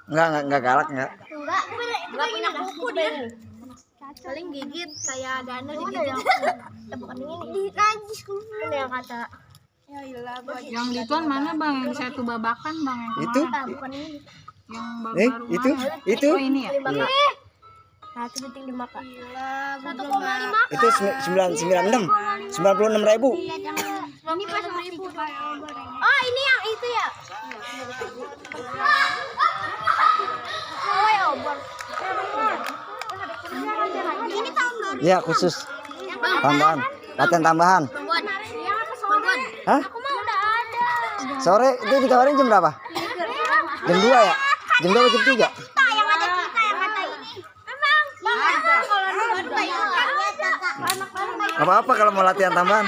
Enggak galak enggak. Enggak punya kuku dia. Paling gigit kayak Dana digigit. Bukan ini. Najis ini yang kata. Ya iyalah, Yang dituan mana bang? Yang satu babakan bang yang Itu. bukan ini. Yang baru Itu. Oh ini ya. Iya. Nah, itu penting dimakan. 1,5. Itu 996. 96.000. Ini pas 1.000. Oh, ini yang itu ya. Oh, ya, obor. Ini tahun baru. Iya, khusus. Tambahan. Latihan tambahan. Hah? Aku mah udah ada. Sore itu ditawarin jam berapa? Jam 2 ya? Jam 2 jam 3? Yang ada kita yang kata ini. Memang. Bang, kalau ada. Gak apa-apa kalau mau latihan tambahan.